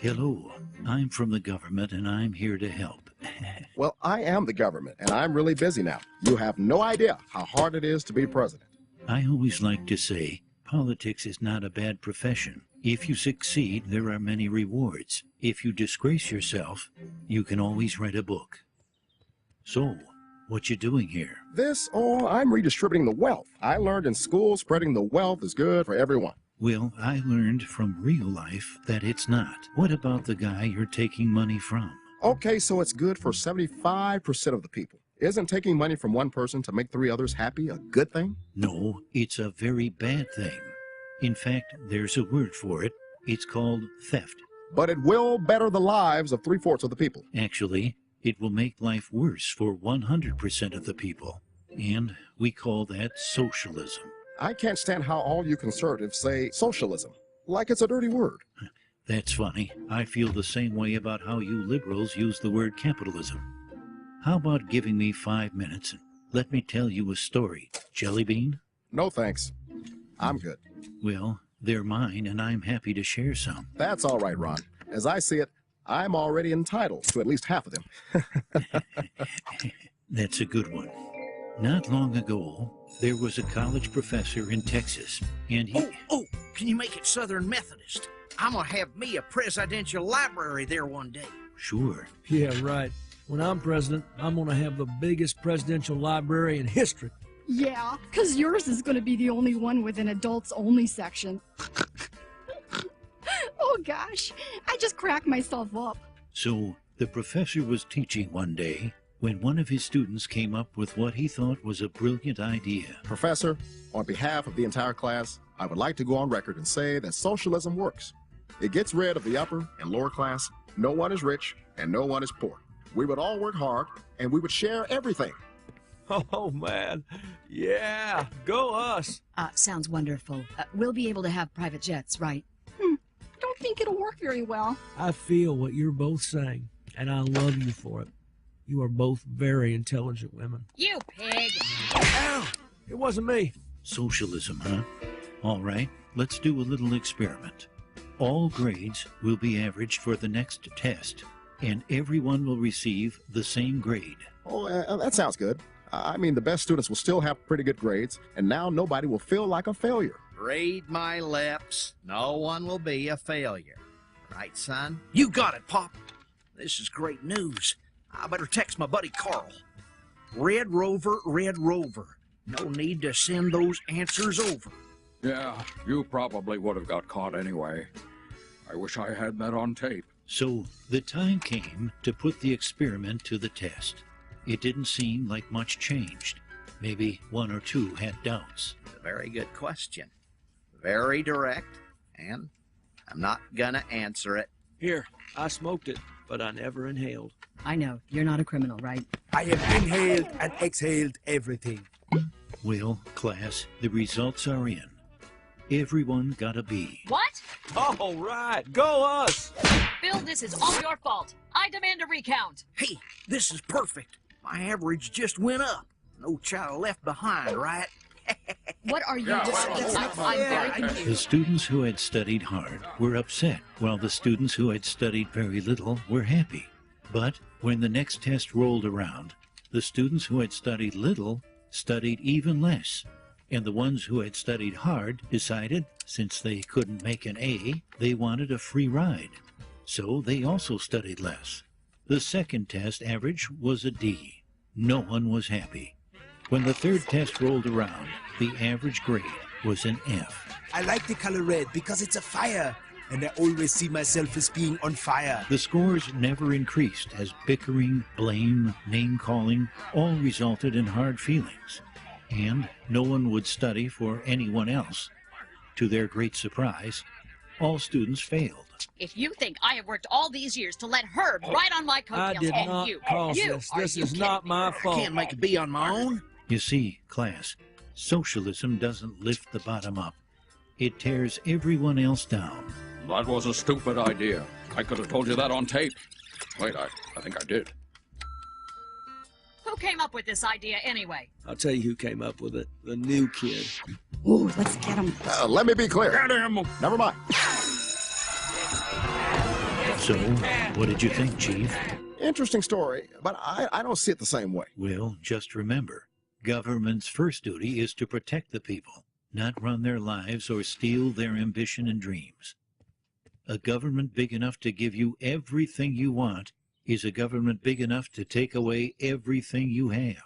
Hello, I'm from the government and I'm here to help. Well, I am the government, and I'm really busy now. You have no idea how hard it is to be president. I always like to say, politics is not a bad profession. If you succeed, there are many rewards. If you disgrace yourself, you can always write a book. So, what you doing here? I'm redistributing the wealth. I learned in school spreading the wealth is good for everyone. Well, I learned from real life that it's not. What about the guy you're taking money from? Okay, so it's good for 75% of the people. Isn't taking money from one person to make 3 others happy a good thing? No, it's a very bad thing. In fact, there's a word for it. It's called theft. But it will better the lives of 3/4 of the people. Actually, it will make life worse for 100% of the people. And we call that socialism. I can't stand how all you conservatives say socialism, like it's a dirty word. That's funny. I feel the same way about how you liberals use the word capitalism. How about giving me 5 minutes and let me tell you a story? Jelly bean? No thanks. I'm good. Well, they're mine and I'm happy to share some. That's all right, Ron. As I see it, I'm already entitled to at least half of them. That's a good one. Not long ago, there was a college professor in Texas, and he... Oh, can you make it Southern Methodist? I'm gonna have me a presidential library there one day. Sure. Yeah, right. When I'm president, I'm gonna have the biggest presidential library in history. Yeah, because yours is gonna be the only one with an adults-only section. Oh gosh, I just cracked myself up. So, the professor was teaching one day when one of his students came up with what he thought was a brilliant idea. Professor, on behalf of the entire class, I would like to go on record and say that socialism works. It gets rid of the upper and lower class. No one is rich and no one is poor. We would all work hard and we would share everything. Oh, man. Yeah, go us. Sounds wonderful. We'll be able to have private jets, right? Don't think it'll work very well. I feel what you're both saying, and I love you for it. You are both very intelligent women. You pig! Ow! It wasn't me. Socialism, huh? All right, let's do a little experiment. All grades will be averaged for the next test, and everyone will receive the same grade. Oh, that sounds good. I mean, the best students will still have pretty good grades, and now nobody will feel like a failure. Read my lips. No one will be a failure. Right, son? You got it, Pop. This is great news. I better text my buddy Carl. Red Rover, Red Rover. No need to send those answers over. Yeah, you probably would have got caught anyway. I wish I had that on tape. So the time came to put the experiment to the test. It didn't seem like much changed. Maybe 1 or 2 had doubts. A very good question. Very direct, and I'm not gonna answer it. Here, I smoked it, but I never inhaled. I know. You're not a criminal, right? I have inhaled and exhaled everything. Well, class, the results are in. Everyone got a B. What? All right, go us! Bill, this is all your fault. I demand a recount. Hey, this is perfect. My average just went up. No child left behind, right? What are you doing? I'm very confused. The students who had studied hard were upset, while the students who had studied very little were happy. But when the next test rolled around, the students who had studied little studied even less, and the ones who had studied hard decided, since they couldn't make an A, they wanted a free ride. So they also studied less. The second test average was a D. No one was happy. When the third test rolled around, the average grade was an F. I like the color red because it's a fire, and I always see myself as being on fire. The scores never increased as bickering, blame, name-calling all resulted in hard feelings. And no one would study for anyone else. To their great surprise, all students failed. If you think I have worked all these years to let Herb ride on my coattails, I did not cause this. This is not my fault. I can't make a B on my own. You see, class, socialism doesn't lift the bottom up. It tears everyone else down. That was a stupid idea. I could have told you that on tape. Wait, I think I did. Who came up with this idea anyway? I'll tell you who came up with it. The new kid. Ooh, let's get him. Let me be clear. Get him! Never mind. So, what did you think, Chief? Interesting story, but I don't see it the same way. Well, just remember, government's first duty is to protect the people, not run their lives or steal their ambition and dreams. A government big enough to give you everything you want is a government big enough to take away everything you have.